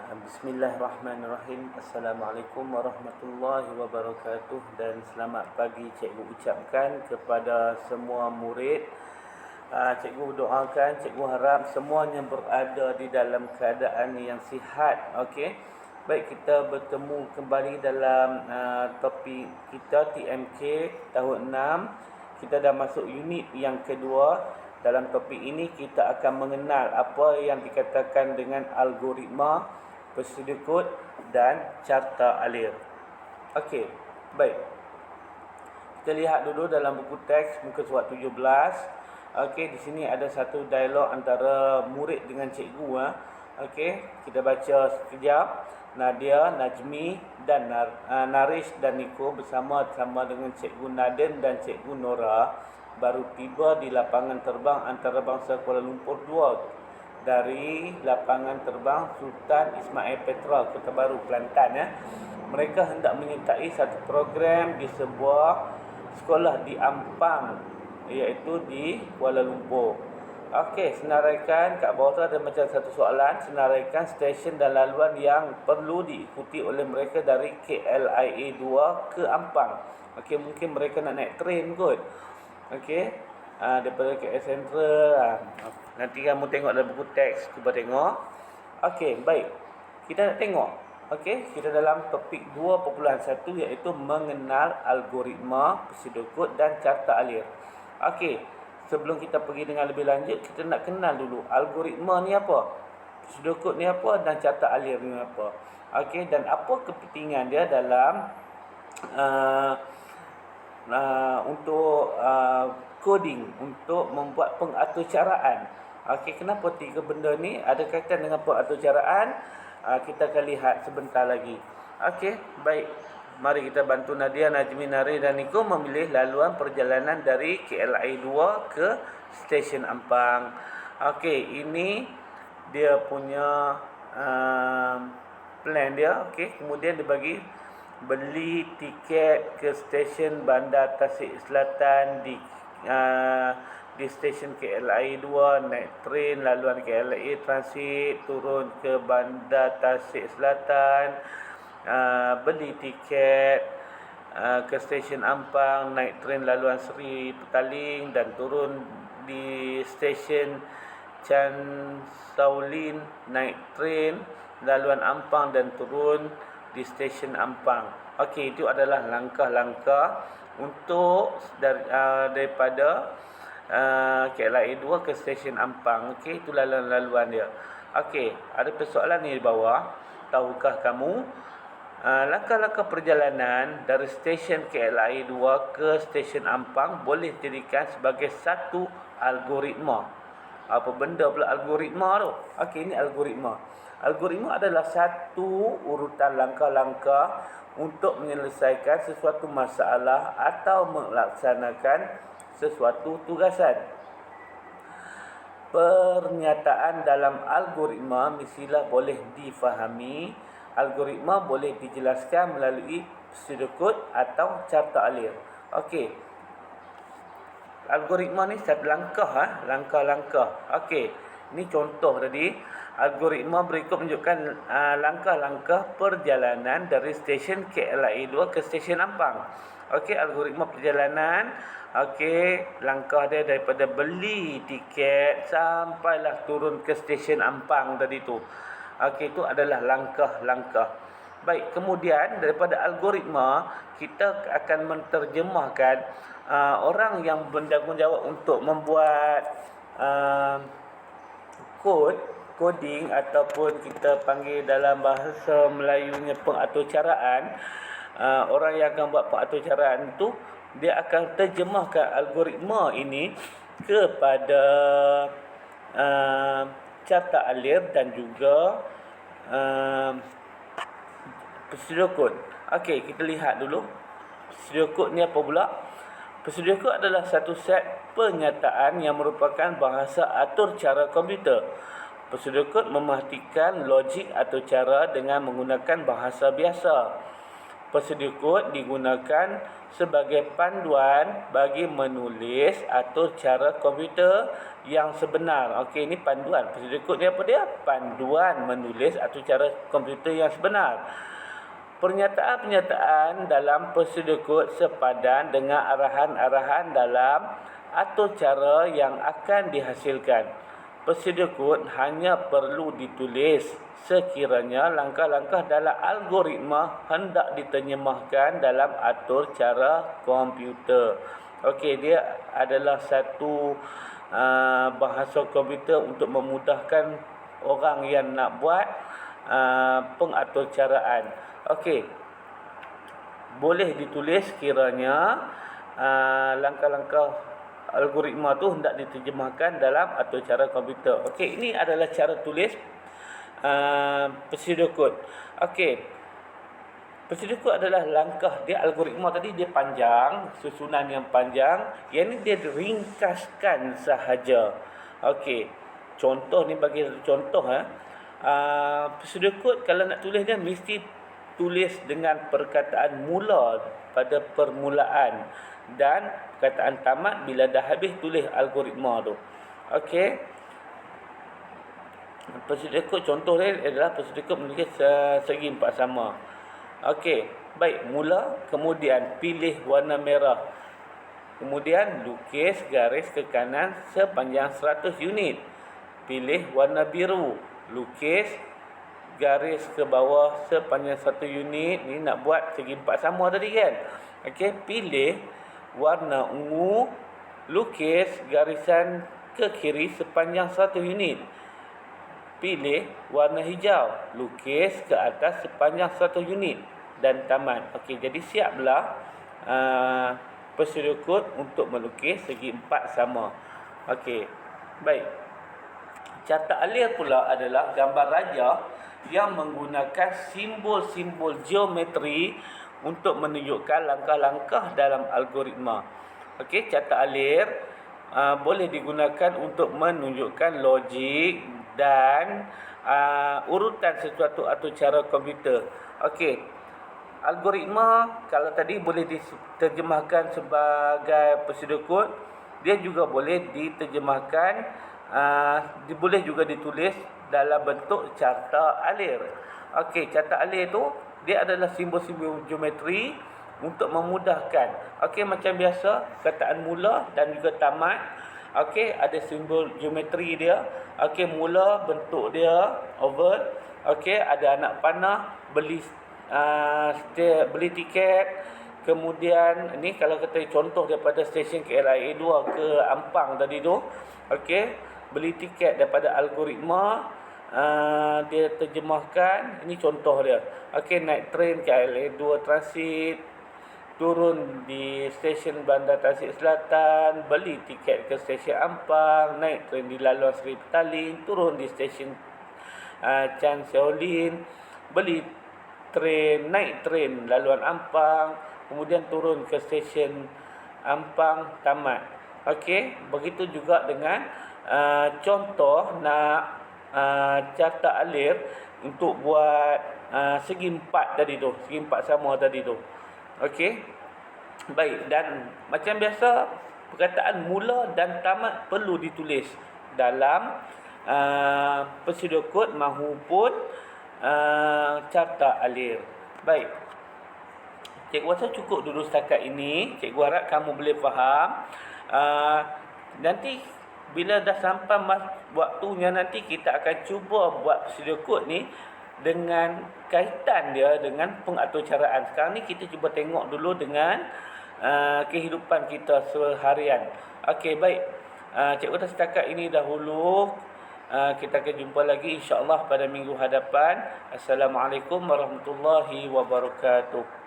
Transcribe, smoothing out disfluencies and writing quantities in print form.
Bismillahirrahmanirrahim. Assalamualaikum warahmatullahi wabarakatuh. Dan selamat pagi cikgu ucapkan kepada semua murid. Cikgu doakan, cikgu harap semuanya berada di dalam keadaan yang sihat. Okey. Baik, kita bertemu kembali dalam topik kita TMK tahun 6. Kita dah masuk unit yang kedua. Dalam topik ini kita akan mengenal apa yang dikatakan dengan algoritma, prosedur kod dan carta alir. Okey, baik. Kita lihat dulu dalam buku teks muka surat 17. Okey, di sini ada satu dialog antara murid dengan cikgu. Okey, kita baca sekejap. Nadia, Najmi dan Narish dan Niko bersama-sama dengan cikgu Naden dan cikgu Nora baru tiba di lapangan terbang antarabangsa Kuala Lumpur 2 dari lapangan terbang Sultan Ismail Petra, Kota Baru, Kelantan. Mereka hendak menyertai satu program di sebuah sekolah di Ampang, iaitu di Kuala Lumpur. Okey, senaraikan kat bawah tu ada macam satu soalan. Senaraikan stesen dan laluan yang perlu diikuti oleh mereka dari KLIA 2 ke Ampang. Okey, mungkin mereka nak naik train kot. Okey, daripada KL Central. Nanti kamu tengok dalam buku teks, cuba tengok. Okey, baik. Kita nak tengok. Okey, kita dalam topik 2.1 iaitu mengenal algoritma, prosedur kod dan carta alir. Okey, sebelum kita pergi dengan lebih lanjut, kita nak kenal dulu algoritma ni apa, prosedur kod ni apa dan carta alir ni apa. Okey, dan apa kepentingan dia dalam untuk coding, untuk membuat pengaturcaraan. Okey, kenapa tiga benda ni ada kaitan dengan pengaturcaraan? Kita akan lihat sebentar lagi. Okey, baik. Mari kita bantu Nadia, Najmi, Nari dan Niko memilih laluan perjalanan dari KLIA 2 ke stesen Ampang. Okey, ini dia punya plan dia. Okey, kemudian dia bagi beli tiket ke stesen Bandar Tasik Selatan di stesen KLIA 2, naik train laluan KLIA Transit, turun ke Bandar Tasik Selatan, beli tiket ke stesen Ampang, naik train laluan Seri Petaling dan turun di stesen Chan Shaolin, naik train laluan Ampang dan turun di stesen Ampang. Okey, itu adalah langkah-langkah untuk daripada KLIA 2 ke stesen Ampang. Okey, itu laluan-laluan dia. Okey, ada persoalan ni di bawah. Tahukah kamu langkah-langkah perjalanan dari stesen KLIA 2 ke stesen Ampang boleh dijadikan sebagai satu algoritma. Apa benda pula algoritma tu? Okey, ini algoritma. Algoritma adalah satu urutan langkah-langkah untuk menyelesaikan sesuatu masalah atau melaksanakan sesuatu tugasan. Pernyataan dalam algoritma mestilah boleh difahami. Algoritma boleh dijelaskan melalui prosedur kod atau carta alir. Okey. Algoritma ni satu langkah, langkah-langkah. Okey. Ini contoh tadi. Algoritma berikut menunjukkan langkah-langkah perjalanan dari stesen KLIA 2 ke stesen Ampang. Okey, algoritma perjalanan. Okey, langkah dia daripada beli tiket sampailah turun ke stesen Ampang tadi tu. Okey, itu adalah langkah-langkah. Baik, kemudian daripada algoritma kita akan menterjemahkan orang yang bertanggungjawab untuk membuat coding ataupun kita panggil dalam bahasa Melayunya pengaturcaraan. Orang yang akan buat pengaturcaraan itu dia akan terjemahkan algoritma ini kepada carta alir dan juga prosedur kod. Okey, kita lihat dulu prosedur kod ni apa pula. Prosedur kod adalah satu set pernyataan yang merupakan bahasa atur cara komputer. Prosedur kod memastikan logik atau cara dengan menggunakan bahasa biasa. Prosedur kod digunakan sebagai panduan bagi menulis atau cara komputer yang sebenar. Okey, ini panduan. Prosedur kod ni apa dia? Panduan menulis atau cara komputer yang sebenar. Pernyataan-pernyataan dalam prosedur kod sepadan dengan arahan-arahan dalam atau cara yang akan dihasilkan. Prosedur kod hanya perlu ditulis sekiranya langkah-langkah dalam algoritma hendak diterjemahkan dalam atur cara komputer. Okey, dia adalah satu bahasa komputer untuk memudahkan orang yang nak buat pengaturcaraan. Okey, boleh ditulis kiranya langkah-langkah algoritma tu hendak diterjemahkan dalam atur cara komputer. Okey, ini adalah cara tulis prosedur kod. Okey, prosedur kod adalah langkah dia. Algoritma tadi dia panjang, susunan yang panjang. Yang ni dia ringkaskan sahaja. Okey, contoh ni bagi contoh prosedur kod kalau nak tulis dia mesti tulis dengan perkataan mula pada permulaan dan perkataan tamat bila dah habis tulis algoritma tu. Okey, prosedur kod contoh dia adalah prosedur kod menulis segi empat sama. Okey, baik, mula, kemudian pilih warna merah, kemudian lukis garis ke kanan sepanjang 100 unit, pilih warna biru, lukis garis ke bawah sepanjang 1 unit. Ni nak buat segi empat sama tadi kan. Okey, pilih warna ungu, lukis garisan ke kiri sepanjang 1 unit, pilih warna hijau, lukis ke atas sepanjang 1 unit dan tamat. Okey, jadi siaplah prosedur kod untuk melukis segi empat sama. Okey, baik. Carta alir pula adalah gambar rajah yang menggunakan simbol-simbol geometri untuk menunjukkan langkah-langkah dalam algoritma. Okey, carta alir boleh digunakan untuk menunjukkan logik dan urutan sesuatu atau cara komputer. Okey, algoritma kalau tadi boleh diterjemahkan sebagai prosedur kod, dia juga boleh diterjemahkan, boleh juga ditulis dalam bentuk carta alir. Okey, carta alir tu dia adalah simbol-simbol geometri untuk memudahkan. Okey, macam biasa kataan mula dan juga tamat. Okey, ada simbol geometri dia. Okey, mula bentuk dia oval. Okey, ada anak panah, beli tiket. Kemudian ni kalau kata contoh daripada stesen KLIA 2 ke Ampang tadi tu. Okey, beli tiket daripada algoritma, dia terjemahkan. Ini contoh dia. Okey, naik train KLIA 2 transit, turun di stesen Bandar Tasik Selatan, beli tiket ke stesen Ampang, naik train di laluan Seri Petaling, turun di stesen Chan Seolin, naik train laluan Ampang, kemudian turun ke stesen Ampang, tamat. Okey, begitu juga dengan contoh nak carta alir untuk buat segi empat tadi tu, segi empat sama tadi tu. Okey, baik, dan macam biasa perkataan mula dan tamat perlu ditulis dalam prosedur kod mahupun carta alir. Baik, cikgu rasa cukup dulu setakat ini. Cikgu harap kamu boleh faham. Nanti bila dah sampai waktunya, nanti kita akan cuba buat prosedur kod ni dengan kaitan dia dengan pengaturcaraan. Sekarang ni kita cuba tengok dulu dengan kehidupan kita seharian. Okey, baik. Cikgu dah setakat ini dahulu. Kita akan jumpa lagi insya-Allah pada minggu hadapan. Assalamualaikum warahmatullahi wabarakatuh.